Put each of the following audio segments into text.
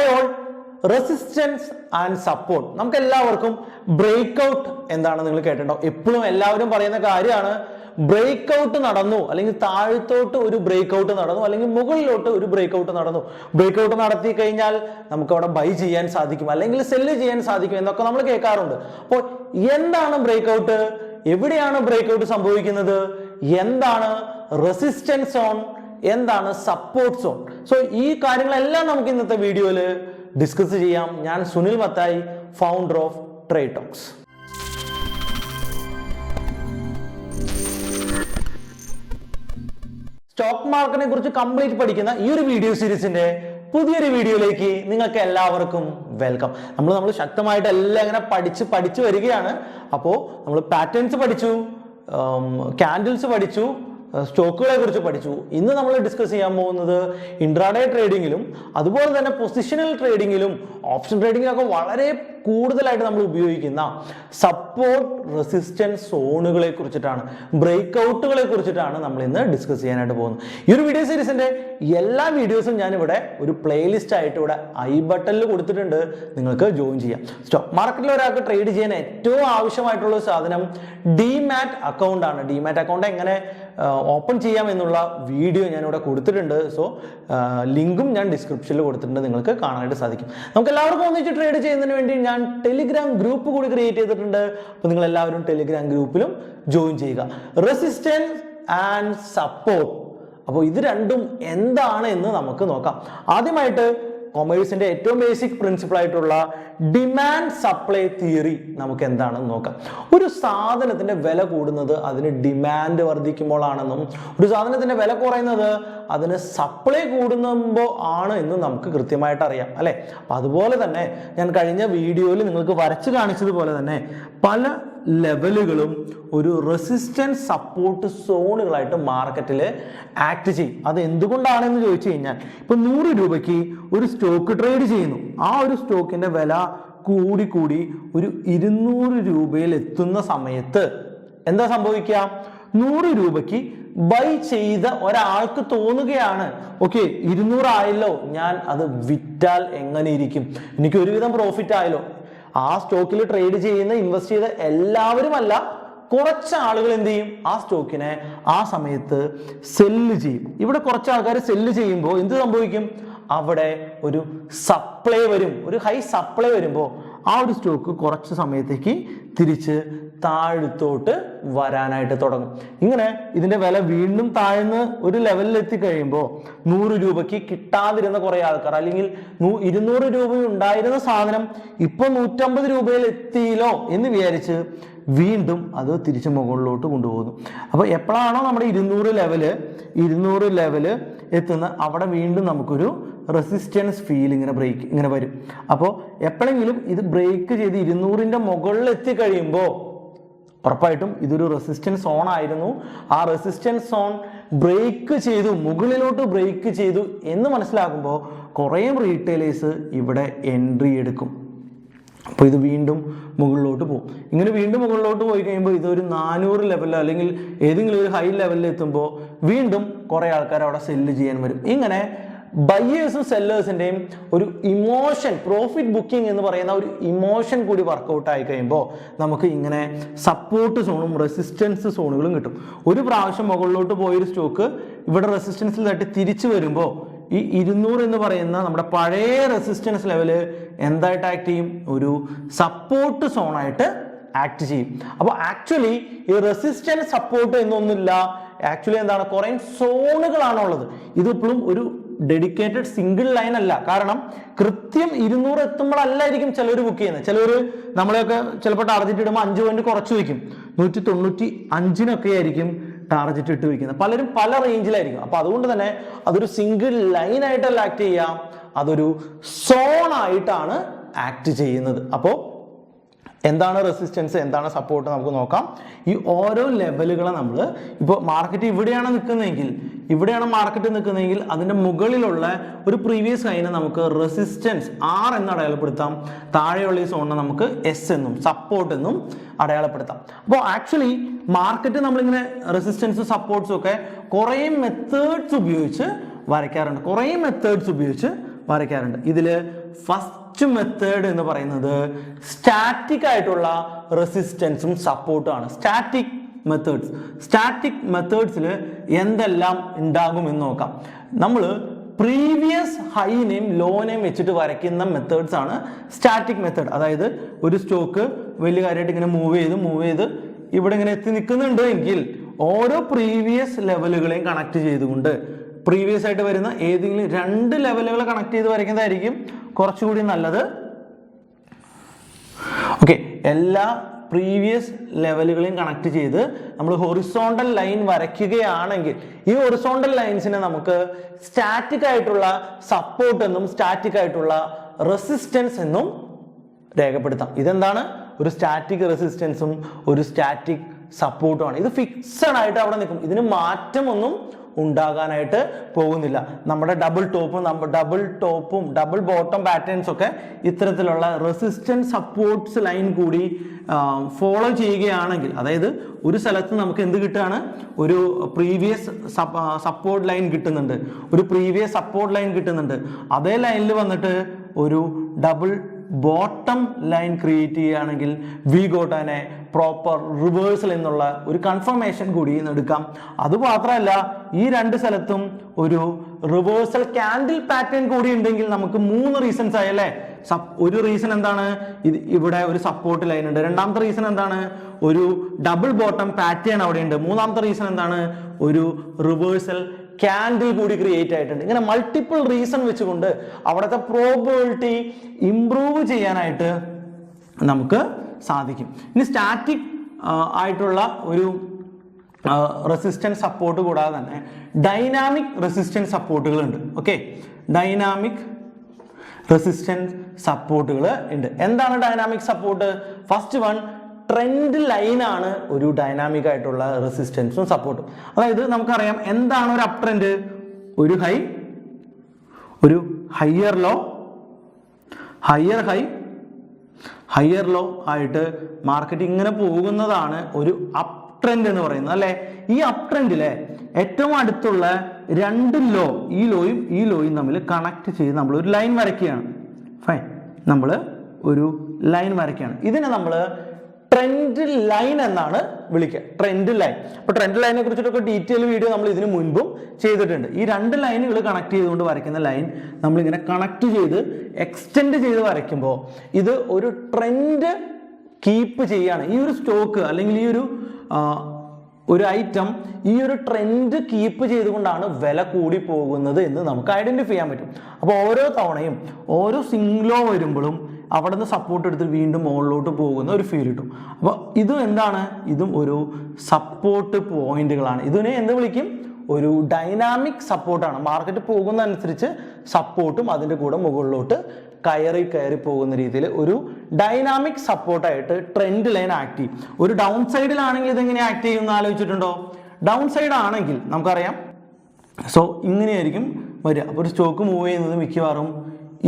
Hi all, resistance and support. നമുക്ക് എല്ലാവർക്കും break out എന്താണെന്ന് നിങ്ങൾ കേട്ടിട്ടുണ്ടോ? എപ്പോഴും എല്ലാവരും പറയുന്ന കാര്യമാണ് ബ്രേക്ക് ഔട്ട് നടന്നു, അല്ലെങ്കിൽ താഴത്തോട്ട് ഒരു ബ്രേക്ക് ഔട്ട് നടന്നു, അല്ലെങ്കിൽ മുകളിലോട്ട് ഒരു ബ്രേക്ക് ഔട്ട് നടന്നു. ബ്രേക്ക് ഔട്ട് നടത്തി കഴിഞ്ഞാൽ നമുക്ക് അവിടെ ബൈ ചെയ്യാൻ സാധിക്കും, അല്ലെങ്കിൽ സെല്ല് ചെയ്യാൻ സാധിക്കും എന്നൊക്കെ നമ്മൾ കേൾക്കാറുണ്ട്. അപ്പോൾ എന്താണ് ബ്രേക്ക് ഔട്ട്? എവിടെയാണ് ബ്രേക്ക് ഔട്ട് സംഭവിക്കുന്നത്? എന്താണ് റെസിസ്റ്റൻസ് സോൺ? എന്താണ് സപ്പോർട്ട് സോൺ? സോ ഈ കാര്യങ്ങളെല്ലാം നമുക്ക് ഇന്നത്തെ വീഡിയോയിൽ ഡിസ്കസ് ചെയ്യാം. ഞാൻ Sunil Mathai, founder of trade talks. Stock മാർക്കറ്റിനെ കുറിച്ച് കംപ്ലീറ്റ് പഠിക്കുന്ന ഈ ഒരു വീഡിയോ സീരീസിന്റെ പുതിയൊരു വീഡിയോയിലേക്ക് നിങ്ങൾക്ക് എല്ലാവർക്കും വെൽക്കം. നമ്മൾ ശക്തമായിട്ട് എല്ലാം ഇങ്ങനെ പഠിച്ചു വരികയാണ്. അപ്പോൾ നമ്മൾ പാറ്റേൺസ് പഠിച്ചു, ക്യാൻഡിൽസ് പഠിച്ചു, സ്റ്റോക്കുകളെ കുറിച്ച് പഠിച്ചു. ഇന്ന് നമ്മൾ ഡിസ്കസ് ചെയ്യാൻ പോകുന്നത് ഇൻട്രാഡേ ട്രേഡിങ്ങിലും അതുപോലെ തന്നെ പൊസിഷണൽ ട്രേഡിങ്ങിലും ഓപ്ഷൻ ട്രേഡിങ്ങിലൊക്കെ വളരെ കൂടുതലായിട്ട് നമ്മൾ ഉപയോഗിക്കുന്ന സപ്പോർട്ട് റെസിസ്റ്റൻസ് സോണുകളെ കുറിച്ചിട്ടാണ്, ബ്രേക്ക് ഔട്ടുകളെ കുറിച്ചിട്ടാണ് നമ്മൾ ഇന്ന് ഡിസ്കസ് ചെയ്യാനായിട്ട് പോകുന്നത്. ഈ ഒരു വീഡിയോ സീരീസിന്റെ എല്ലാ വീഡിയോസും ഞാനിവിടെ ഒരു പ്ലേലിസ്റ്റ് ആയിട്ട് ഇവിടെ ഐ ബട്ടണിൽ കൊടുത്തിട്ടുണ്ട്, നിങ്ങൾക്ക് ജോയിൻ ചെയ്യാം. സ്റ്റോക്ക് മാർക്കറ്റിൽ ഒരാൾക്ക് ട്രേഡ് ചെയ്യാൻ ഏറ്റവും ആവശ്യമായിട്ടുള്ള സാധനം ഡിമാറ്റ് അക്കൗണ്ട് ആണ്. ഡിമാറ്റ് അക്കൗണ്ട് എങ്ങനെ ഓപ്പൺ ചെയ്യാം എന്നുള്ള വീഡിയോ ഞാനിവിടെ കൊടുത്തിട്ടുണ്ട്. സോ ലിങ്കും ഞാൻ ഡിസ്ക്രിപ്ഷനിൽ കൊടുത്തിട്ടുണ്ട്, നിങ്ങൾക്ക് കാണാനായിട്ട് സാധിക്കും. നമുക്ക് എല്ലാവർക്കും ഒന്നിച്ച് ട്രേഡ് ചെയ്യുന്നതിന് വേണ്ടി ഞാൻ ടെലിഗ്രാം ഗ്രൂപ്പ് കൂടി ക്രിയേറ്റ് ചെയ്തിട്ടുണ്ട്. അപ്പോൾ നിങ്ങൾ എല്ലാവരും ടെലിഗ്രാം ഗ്രൂപ്പിലും ജോയിൻ ചെയ്യുക. റെസിസ്റ്റൻസ് ആൻഡ് സപ്പോർട്ട്, അപ്പോൾ ഇത് രണ്ടും എന്താണ് എന്ന് നമുക്ക് നോക്കാം. ആദ്യമായിട്ട് കൊമേഴ്സിന്റെ ഏറ്റവും ബേസിക് പ്രിൻസിപ്പിൾ ആയിട്ടുള്ള ഡിമാൻഡ് സപ്ലൈ തിയറി നമുക്ക് എന്താണെന്ന് നോക്കാം. ഒരു സാധനത്തിന്റെ വില കൂടുന്നത് അതിന് ഡിമാൻഡ് വർദ്ധിക്കുമ്പോഴാണെന്നും ഒരു സാധനത്തിന്റെ വില കുറയുന്നത് അതിന് സപ്ലൈ കൂടുമ്പോൾ ആണ് എന്ന് നമുക്ക് കൃത്യമായിട്ട് അറിയാം, അല്ലെ? അപ്പൊ അതുപോലെ തന്നെ ഞാൻ കഴിഞ്ഞ വീഡിയോയിൽ നിങ്ങൾക്ക് വരച്ചു കാണിച്ചതുപോലെ തന്നെ പല ലെവലുകളും ഒരു റെസിസ്റ്റൻസ് സപ്പോർട്ട് സോണുകളായിട്ട് മാർക്കറ്റിൽ ആക്ട് ചെയ്യും. അത് എന്തുകൊണ്ടാണെന്ന് ചോദിച്ചു കഴിഞ്ഞാൽ, ഇപ്പൊ 100 രൂപയ്ക്ക് ഒരു സ്റ്റോക്ക് ട്രേഡ് ചെയ്യുന്നു. ആ ഒരു സ്റ്റോക്കിന്റെ വില കൂടി ഒരു 200 രൂപയിൽ എത്തുന്ന സമയത്ത് എന്താ സംഭവിക്കുക? 100 രൂപയ്ക്ക് ബൈ ചെയ്ത ഒരാൾക്ക് തോന്നുകയാണ്, ഓക്കെ 200 ആയല്ലോ, ഞാൻ അത് വിറ്റാൽ എങ്ങനെ ഇരിക്കും, എനിക്ക് ഒരുവിധം പ്രോഫിറ്റ് ആയല്ലോ. ആ സ്റ്റോക്കിൽ ട്രേഡ് ചെയ്യുന്ന ഇൻവെസ്റ്റ് ചെയ്ത എല്ലാവരും അല്ല, കുറച്ച് ആളുകൾ എന്ത് ചെയ്യും? ആ സ്റ്റോക്കിനെ ആ സമയത്ത് സെല്ല് ചെയ്യും. ഇവിടെ കുറച്ച് ആൾക്കാർ സെല്ല് ചെയ്യുമ്പോൾ എന്ത് സംഭവിക്കും? അവിടെ ഒരു സപ്ലൈ വരും, ഒരു ഹൈ സപ്ലൈ വരുമ്പോൾ ആ ഒരു സ്റ്റോക്ക് കുറച്ച് സമയത്തേക്ക് തിരിച്ച് താഴത്തോട്ട് വരാനായിട്ട് തുടങ്ങും. ഇങ്ങനെ ഇതിന്റെ വില വീണ്ടും താഴ്ന്ന് ഒരു ലെവലിൽ എത്തിക്കഴിയുമ്പോൾ 100 രൂപയ്ക്ക് കിട്ടാതിരുന്ന കുറെ ആൾക്കാർ, അല്ലെങ്കിൽ 200 രൂപ ഉണ്ടായിരുന്ന സാധനം ഇപ്പൊ 150 രൂപയിൽ എത്തിയില്ലോ എന്ന് വിചാരിച്ച് വീണ്ടും അത് തിരിച്ച് മുകളിലോട്ട് കൊണ്ടുപോകുന്നു. അപ്പൊ എപ്പോഴാണോ നമ്മുടെ 200 ലെവല് എത്തുന്ന അവിടെ വീണ്ടും നമുക്കൊരു റെസിസ്റ്റൻസ് ഫീൽ ഇങ്ങനെ വരും. അപ്പോൾ എപ്പോഴെങ്കിലും ഇത് ബ്രേക്ക് ചെയ്ത് 200ന്റെ മുകളിൽ എത്തിക്കഴിയുമ്പോൾ ഉറപ്പായിട്ടും ഇതൊരു റെസിസ്റ്റൻസ് സോൺ ആയിരുന്നു. ആ റെസിസ്റ്റൻസ് സോൺ ബ്രേക്ക് ചെയ്തു, മുകളിലോട്ട് ബ്രേക്ക് ചെയ്തു എന്ന് മനസ്സിലാക്കുമ്പോൾ കുറേ റീറ്റെയിലേഴ്സ് ഇവിടെ എൻട്രി എടുക്കും. അപ്പോൾ ഇത് വീണ്ടും മുകളിലോട്ട് പോകും. ഇങ്ങനെ വീണ്ടും മുകളിലോട്ട് പോയി കഴിയുമ്പോൾ ഇതൊരു 400 ലെവലിൽ അല്ലെങ്കിൽ ഏതെങ്കിലും ഒരു ഹൈ ലെവലിൽ എത്തുമ്പോൾ വീണ്ടും കുറേ ആൾക്കാർ അവിടെ സെല്ല് ചെയ്യാൻ വരും. ഇങ്ങനെ ബയേഴ്സും സെല്ലേഴ്സിന്റെയും ഒരു ഇമോഷൻ, പ്രോഫിറ്റ് ബുക്കിംഗ് എന്ന് പറയുന്ന ഒരു ഇമോഷൻ കൂടി വർക്കൗട്ട് ആയി കഴിയുമ്പോൾ നമുക്ക് ഇങ്ങനെ സപ്പോർട്ട് സോണും റെസിസ്റ്റൻസ് സോണുകളും കിട്ടും. ഒരു പ്രാവശ്യം മുകളിലോട്ട് പോയൊരു സ്റ്റോക്ക് ഇവിടെ റെസിസ്റ്റൻസിൽ തട്ടി തിരിച്ചു വരുമ്പോൾ ഈ 200 എന്ന് പറയുന്ന നമ്മുടെ പഴയ റെസിസ്റ്റൻസ് ലെവല് എന്തായിട്ട് ആക്ട് ചെയ്യും? ഒരു സപ്പോർട്ട് സോണായിട്ട് ആക്ട് ചെയ്യും. അപ്പോൾ ആക്ച്വലി ഈ റെസിസ്റ്റൻസ് സപ്പോർട്ട് എന്നൊന്നുമില്ല. ആക്ച്വലി എന്താണ്? കുറെ സോണുകളാണുള്ളത്. ഇതിപ്പോഴും ഒരു ഡെഡിക്കേറ്റഡ് സിംഗിൾ ലൈൻ അല്ല. കാരണം കൃത്യം 200 എത്തുമ്പോഴല്ലായിരിക്കും ചിലർ ബുക്ക് ചെയ്യുന്നത്. ചിലർ നമ്മളെയൊക്കെ ചിലപ്പോൾ ടാർജറ്റ് ഇടുമ്പോൾ 5 പോയിന്റ് കുറച്ച് വയ്ക്കും. 195 ആയിരിക്കും ടാർജറ്റ് ഇട്ട് വയ്ക്കുന്നത്. പലരും പല റേഞ്ചിലായിരിക്കും. അപ്പൊ അതുകൊണ്ട് തന്നെ അതൊരു സിംഗിൾ ലൈൻ ആയിട്ടല്ല ആക്ട് ചെയ്യാം, അതൊരു സോൺ ആയിട്ടാണ് ആക്ട് ചെയ്യുന്നത്. അപ്പോൾ എന്താണ് റെസിസ്റ്റൻസ്, എന്താണ് സപ്പോർട്ട് നമുക്ക് നോക്കാം. ഈ ഓരോ ലെവലുകളെ നമ്മൾ ഇപ്പോൾ മാർക്കറ്റ് ഇവിടെയാണ് നിൽക്കുന്നതെങ്കിൽ അതിന്റെ മുകളിലുള്ള ഒരു പ്രീവിയസ് ഹൈനെ നമുക്ക് റെസിസ്റ്റൻസ് R എന്ന് അടയാളപ്പെടുത്താം. താഴെയുള്ള ഈ സോണിനെ നമുക്ക് S എന്നും സപ്പോർട്ട് എന്നും അടയാളപ്പെടുത്താം. അപ്പോൾ ആക്ച്വലി മാർക്കറ്റ് നമ്മളിങ്ങനെ റെസിസ്റ്റൻസും സപ്പോർട്ട്സും ഒക്കെ കുറേ മെത്തേഡ്സ് ഉപയോഗിച്ച് വരയ്ക്കാറുണ്ട്, കുറേ മെത്തേഡ്സ് ഉപയോഗിച്ച് വരയ്ക്കാറുണ്ട്. ഇതിൽ ഫസ്റ്റ് മെത്തേഡ് എന്ന് പറയുന്നത് സ്റ്റാറ്റിക് ആയിട്ടുള്ള റെസിസ്റ്റൻസും സപ്പോർട്ടും ആണ്. സ്റ്റാറ്റിക് മെത്തേഡ്സിൽ എന്തെല്ലാം ഉണ്ടാകും എന്ന് നോക്കാം. നമ്മൾ പ്രീവിയസ് ഹൈനെയും ലോനെയും വെച്ചിട്ട് വരയ്ക്കുന്ന മെത്തേഡ്സ് ആണ് സ്റ്റാറ്റിക് മെത്തേഡ്. അതായത് ഒരു സ്റ്റോക്ക് വലിയ കാര്യമായിട്ട് ഇങ്ങനെ മൂവ് ചെയ്ത് ഇവിടെ ഇങ്ങനെ എത്തി നിൽക്കുന്നുണ്ട് എങ്കിൽ ഓരോ പ്രീവിയസ് ലെവലുകളെയും കണക്ട് ചെയ്തുകൊണ്ട് പ്രീവിയസ് ആയിട്ട് വരുന്ന ഏതെങ്കിലും 2 ലെവലുകൾ കണക്ട് ചെയ്ത് വരയ്ക്കുന്നതായിരിക്കും കുറച്ചുകൂടി നല്ലത്. ഓക്കെ, എല്ലാ പ്രീവിയസ് ലെവലുകളെയും കണക്ട് ചെയ്ത് നമ്മൾ ഹൊറിസോണ്ടൽ ലൈൻ വരയ്ക്കുകയാണെങ്കിൽ ഈ ഹൊറിസോണ്ടൽ ലൈൻസിനെ നമുക്ക് സ്റ്റാറ്റിക് ആയിട്ടുള്ള സപ്പോർട്ട് എന്നും സ്റ്റാറ്റിക് ആയിട്ടുള്ള റെസിസ്റ്റൻസ് എന്നും രേഖപ്പെടുത്താം. ഇതെന്താണ്? ഒരു സ്റ്റാറ്റിക് റെസിസ്റ്റൻസും ഒരു സ്റ്റാറ്റിക് സപ്പോർട്ടും ആണ്. ഇത് ഫിക്സഡ് ആയിട്ട് അവിടെ നിൽക്കും. ഇതിന് മാറ്റമൊന്നും ഉണ്ടാകാനായിട്ട് പോകുന്നില്ല. നമ്മുടെ ഡബിൾ ടോപ്പും ഡബിൾ ബോട്ടം പാറ്റേൺസ് ഒക്കെ ഇത്തരത്തിലുള്ള റെസിസ്റ്റൻസ് സപ്പോർട്ട്സ് ലൈൻ കൂടി ഫോളോ ചെയ്യുകയാണെങ്കിൽ, അതായത് ഒരു സ്ഥലത്ത് നമുക്ക് എന്ത് കിട്ടുകയാണ്? ഒരു പ്രീവിയസ് സപ്പോർട്ട് ലൈൻ കിട്ടുന്നുണ്ട്. അതേ ലൈനിൽ വന്നിട്ട് ഒരു ഡബിൾ ബോട്ടം ലൈൻ ക്രിയേറ്റ് ചെയ്യുകയാണെങ്കിൽ we got an A proper reversal എന്നുള്ള ഒരു കൺഫർമേഷൻ കൂടി എടുക്കാം. അതുമാത്രമല്ല, ഈ 2 സ്ഥലത്തും ഒരു റിവേഴ്സൽ കാൻഡിൽ പാറ്റേൺ കൂടി ഉണ്ടെങ്കിൽ നമുക്ക് 3 റീസൺസ് ആയി അല്ലേ? ഒരു റീസൺ എന്താണ്? ഇവിടെ ഒരു സപ്പോർട്ട് ലൈൻ ഉണ്ട്. രണ്ടാമത്തെ റീസൺ എന്താണ്? ഒരു ഡബിൾ ബോട്ടം പാറ്റേൺ അവിടെ ഉണ്ട്. മൂന്നാമത്തെ റീസൺ എന്താണ്? ഒരു റിവേഴ്സൽ ക്യാൻഡിൽ കൂടി ക്രിയേറ്റ് ആയിട്ടുണ്ട്. ഇങ്ങനെ മൾട്ടിപ്പിൾ റീസൺ വെച്ചുകൊണ്ട് അവിടുത്തെ പ്രോബബിലിറ്റി ഇംപ്രൂവ് ചെയ്യാനായിട്ട് നമുക്ക് സാധിക്കും. ഇനി സ്റ്റാറ്റിക് ആയിട്ടുള്ള ഒരു റെസിസ്റ്റൻസ് സപ്പോർട്ട് കൂടാതെ തന്നെ ഡൈനാമിക് റെസിസ്റ്റൻസ് സപ്പോർട്ടുകളുണ്ട്. ഓക്കെ, ഡൈനാമിക് റെസിസ്റ്റൻസ് സപ്പോർട്ടുകൾ ഉണ്ട്. എന്താണ് dynamic support? First one, trend ലൈനാണ് ഒരു ഡൈനാമിക് ആയിട്ടുള്ള റെസിസ്റ്റൻസും സപ്പോർട്ടും. അതായത് നമുക്കറിയാം എന്താണ് ഒരു അപ് ട്രെൻഡ്? ഒരു ഹൈ, ഒരു higher low, higher high, higher low ആയിട്ട് മാർക്കറ്റ് ഇങ്ങനെ പോകുന്നതാണ് ഒരു അപ് ട്രെൻഡ് എന്ന് പറയുന്നത് അല്ലെ? ഈ അപ് ട്രെൻഡിലെ ഏറ്റവും അടുത്തുള്ള 2 ലോ, ഈ ലോയും തമ്മിൽ കണക്ട് ചെയ്ത് നമ്മൾ ഒരു ലൈൻ വരയ്ക്കുകയാണ്. ഫൈൻ, നമ്മൾ ഒരു ലൈൻ വരയ്ക്കുകയാണ്. ഇതിനെ നമ്മൾ ട്രെൻഡ് ലൈൻ എന്നാണ് വിളിക്കുക. Trend line. അപ്പോൾ ട്രെൻഡ് ലൈനെ കുറിച്ചിട്ടൊക്കെ ഡീറ്റെയിൽ വീഡിയോ നമ്മൾ ഇതിനു മുൻപും ചെയ്തിട്ടുണ്ട്. ഈ 2 ലൈനുകൾ കണക്ട് ചെയ്തുകൊണ്ട് വരയ്ക്കുന്ന ലൈൻ നമ്മളിങ്ങനെ കണക്ട് ചെയ്ത് എക്സ്റ്റെൻഡ് ചെയ്ത് വരയ്ക്കുമ്പോൾ ഇത് ഒരു ട്രെൻഡ് കീപ്പ് ചെയ്യാണ്. ഈ ഒരു സ്റ്റോക്ക് അല്ലെങ്കിൽ ഈ ഒരു ഐറ്റം ഈ ഒരു ട്രെൻഡ് കീപ്പ് ചെയ്തുകൊണ്ടാണ് വില കൂടി പോകുന്നത് എന്ന് നമുക്ക് ഐഡന്റിഫൈ ചെയ്യാൻ പറ്റും. അപ്പോൾ ഓരോ തവണയും ഓരോ സിംഗ്ലോ വരുമ്പോഴും അവിടെ നിന്ന് സപ്പോർട്ട് എടുത്ത് വീണ്ടും മുകളിലോട്ട് പോകുന്ന ഒരു ഫീൽ കിട്ടും. അപ്പോൾ ഇതും എന്താണ്? ഇതും ഒരു സപ്പോർട്ട് പോയിന്റുകളാണ്. ഇതിനെ എന്ത് വിളിക്കും? ഒരു ഡൈനാമിക് സപ്പോർട്ടാണ്. മാർക്കറ്റ് പോകുന്ന അനുസരിച്ച് സപ്പോർട്ടും അതിൻ്റെ കൂടെ മുകളിലോട്ട് കയറി പോകുന്ന രീതിയിൽ ഒരു ഡൈനാമിക് സപ്പോർട്ടായിട്ട് ട്രെൻഡ് ലൈൻ ആക്ട് ചെയ്യും. ഒരു ഡൗൺ സൈഡിലാണെങ്കിൽ ഇതെങ്ങനെ ആക്ട് ചെയ്യുമെന്ന് ആലോചിച്ചിട്ടുണ്ടോ? ഡൗൺ സൈഡ് ആണെങ്കിൽ നമുക്കറിയാം ഇങ്ങനെയായിരിക്കും വരിക. അപ്പോൾ ഒരു സ്റ്റോക്ക് മൂവ് ചെയ്യുന്നത് മിക്കവാറും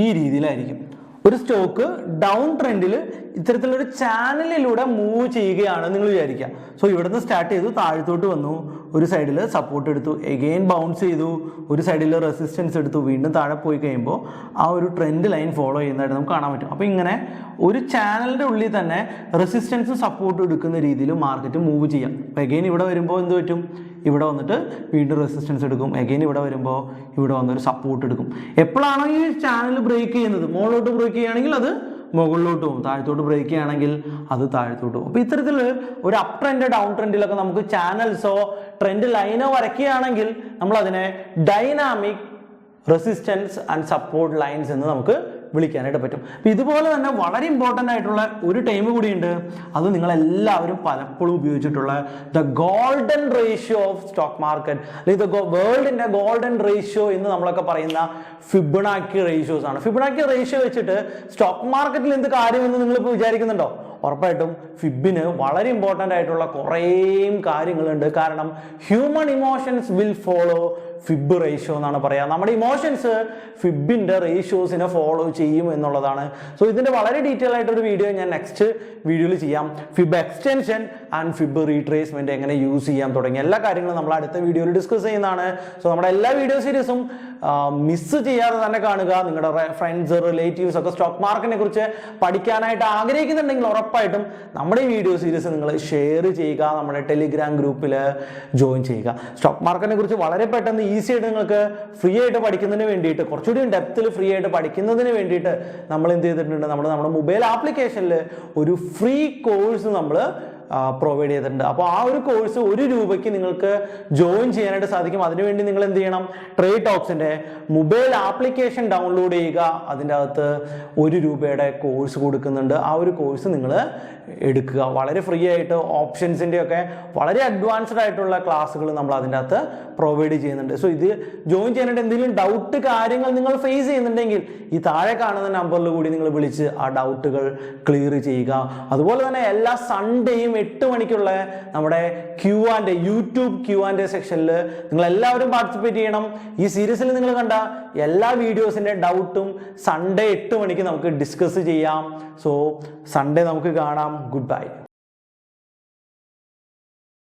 ഈ രീതിയിലായിരിക്കും. ഒരു സ്റ്റോക്ക് ഡൗൺ ട്രെൻഡിൽ ഇത്തരത്തിലൊരു ചാനലിലൂടെ മൂവ് ചെയ്യുകയാണ് നിങ്ങൾ വിചാരിക്കുക. ഇവിടുന്ന് സ്റ്റാർട്ട് ചെയ്തു, താഴത്തോട്ട് വന്നു, ഒരു സൈഡിൽ സപ്പോർട്ട് എടുത്തു, എഗെയിൻ ബൗൺസ് ചെയ്തു, ഒരു സൈഡിൽ റെസിസ്റ്റൻസ് എടുത്തു, വീണ്ടും താഴെ പോയി കഴിയുമ്പോൾ ആ ഒരു ട്രെൻഡ് ലൈൻ ഫോളോ ചെയ്യുന്നതായിട്ട് നമുക്ക് കാണാൻ പറ്റും. അപ്പോൾ ഇങ്ങനെ ഒരു ചാനലിൻ്റെ ഉള്ളിൽ തന്നെ റെസിസ്റ്റൻസും സപ്പോർട്ടും എടുക്കുന്ന രീതിയിൽ മാർക്കറ്റ് മൂവ് ചെയ്യാം. അപ്പോൾ എഗെയിൻ ഇവിടെ വരുമ്പോൾ എന്ത് പറ്റും? ഇവിടെ വന്നിട്ട് വീണ്ടും റെസിസ്റ്റൻസ് എടുക്കും, എഗെയിൻ ഇവിടെ വരുമ്പോൾ ഇവിടെ വന്നൊരു സപ്പോർട്ട് എടുക്കും. എപ്പോഴാണോ ഈ ചാനൽ ബ്രേക്ക് ചെയ്യുന്നത്, മുകളിലോട്ട് ബ്രേക്ക് ചെയ്യുകയാണെങ്കിൽ അത് മുകളിലോട്ട് പോകും, താഴത്തോട്ട് ബ്രേക്ക് ചെയ്യുകയാണെങ്കിൽ അത് താഴത്തോട്ട് പോകും. അപ്പോൾ ഇത്തരത്തിൽ ഒരു അപ് ട്രെൻഡ് ഡൗൺ ട്രെൻഡിലൊക്കെ നമുക്ക് ചാനൽസോ ട്രെൻഡ് ലൈനോ വരയ്ക്കുകയാണെങ്കിൽ നമ്മൾ അതിനെ dynamic resistance and support lines എന്ന് നമുക്ക് വിളിക്കാനായിട്ട് പറ്റും. അപ്പം ഇതുപോലെ തന്നെ വളരെ ഇമ്പോർട്ടൻ്റ് ആയിട്ടുള്ള ഒരു ടൈം കൂടിയുണ്ട്. അത് നിങ്ങളെല്ലാവരും പലപ്പോഴും ഉപയോഗിച്ചിട്ടുള്ള the golden ratio of stock market, അല്ലെങ്കിൽ വേൾഡിന്റെ ഗോൾഡൻ റേഷ്യോ എന്ന് നമ്മളൊക്കെ പറയുന്ന ഫിബൊനാച്ചി റേഷ്യോസ് ആണ്. ഫിബൊനാച്ചി റേഷ്യോ വെച്ചിട്ട് സ്റ്റോക്ക് മാർക്കറ്റിൽ എന്ത് കാര്യമെന്ന് നിങ്ങളിപ്പോൾ വിചാരിക്കുന്നുണ്ടോ? ഉറപ്പായിട്ടും ഫിബിന് വളരെ ഇമ്പോർട്ടൻ്റ് ആയിട്ടുള്ള കുറേ കാര്യങ്ങളുണ്ട്. കാരണം human emotions will follow fib ratio എന്നാണ് പറയുക. നമ്മുടെ ഇമോഷൻസ് ഫിബിന്റെ റേഷ്യോസിനെ ഫോളോ ചെയ്യും എന്നുള്ളതാണ്. സോ ഇതിന്റെ വളരെ ഡീറ്റെയിൽ ആയിട്ടൊരു വീഡിയോ ഞാൻ നെക്സ്റ്റ് വീഡിയോയിൽ ചെയ്യാം. Fib extension and fib retracement എങ്ങനെ യൂസ് ചെയ്യാൻ തുടങ്ങിയ എല്ലാ കാര്യങ്ങളും നമ്മൾ അടുത്ത വീഡിയോയിൽ ഡിസ്കസ് ചെയ്യുന്നതാണ്. സോ നമ്മുടെ എല്ലാ വീഡിയോ സീരീസും മിസ് ചെയ്യാതെ തന്നെ കാണുക. നിങ്ങളുടെ ഫ്രണ്ട്സ്, റിലേറ്റീവ്സ് ഒക്കെ സ്റ്റോക്ക് മാർക്കറ്റിനെ കുറിച്ച് പഠിക്കാനായിട്ട് ആഗ്രഹിക്കുന്നുണ്ടെങ്കിൽ ഉറപ്പായിട്ടും നമ്മുടെ ഈ വീഡിയോ സീരീസ് നിങ്ങൾ ഷെയർ ചെയ്യുക, നമ്മുടെ ടെലിഗ്രാം ഗ്രൂപ്പിൽ ജോയിൻ ചെയ്യുക. സ്റ്റോക്ക് മാർക്കറ്റിനെ കുറിച്ച് വളരെ പെട്ടെന്ന് ഈസി ആയിട്ട് നിങ്ങൾക്ക് ഫ്രീ ആയിട്ട് പഠിക്കുന്നതിന് വേണ്ടിയിട്ട്, കുറച്ചുകൂടി ഡെപ്തിൽ ഫ്രീ ആയിട്ട് പഠിക്കുന്നതിന് വേണ്ടിയിട്ട് നമ്മൾ എന്ത് ചെയ്തിട്ടുണ്ട്, നമ്മുടെ മൊബൈൽ ആപ്ലിക്കേഷനിൽ ഒരു ഫ്രീ കോഴ്സ് നമ്മൾ പ്രൊവൈഡ് ചെയ്തിട്ടുണ്ട്. അപ്പോൾ ആ ഒരു കോഴ്സ് 1 രൂപയ്ക്ക് നിങ്ങൾക്ക് ജോയിൻ ചെയ്യാനായിട്ട് സാധിക്കും. അതിനുവേണ്ടി നിങ്ങൾ എന്ത് ചെയ്യണം, ട്രേഡ് ടോക്സിന്റെ മൊബൈൽ ആപ്ലിക്കേഷൻ ഡൗൺലോഡ് ചെയ്യുക. അതിൻ്റെ അകത്ത് 1 രൂപയുടെ കോഴ്സ് കൊടുക്കുന്നുണ്ട്. ആ ഒരു കോഴ്സ് നിങ്ങൾ എടുക്കുക. വളരെ ഫ്രീ ആയിട്ട് ഓപ്ഷൻസിൻ്റെ ഒക്കെ വളരെ അഡ്വാൻസ്ഡ് ആയിട്ടുള്ള ക്ലാസ്സുകൾ നമ്മൾ അതിൻ്റെ അകത്ത് പ്രൊവൈഡ് ചെയ്യുന്നുണ്ട്. സോ ഇത് ജോയിൻ ചെയ്യാനായിട്ട് എന്തെങ്കിലും ഡൗട്ട് കാര്യങ്ങൾ നിങ്ങൾ ഫേസ് ചെയ്യുന്നുണ്ടെങ്കിൽ ഈ താഴെ കാണുന്ന നമ്പറിൽ കൂടി നിങ്ങൾ വിളിച്ച് ആ ഡൗട്ടുകൾ ക്ലിയർ ചെയ്യുക. അതുപോലെ തന്നെ എല്ലാ സൺഡേയും 8 മണിക്കുള്ള നമ്മുടെ യൂട്യൂബ് Q&A സെക്ഷനിൽ നിങ്ങൾ എല്ലാവരും പാർട്ടിസിപ്പേറ്റ് ചെയ്യണം. ഈ സീരീസിൽ നിങ്ങൾ കണ്ട എല്ലാ വീഡിയോസിന്റെ ഡൗട്ടും സൺഡേ 8 മണിക്ക് നമുക്ക് ഡിസ്കസ് ചെയ്യാം. സോ സൺഡേ നമുക്ക് കാണാം. Good bye.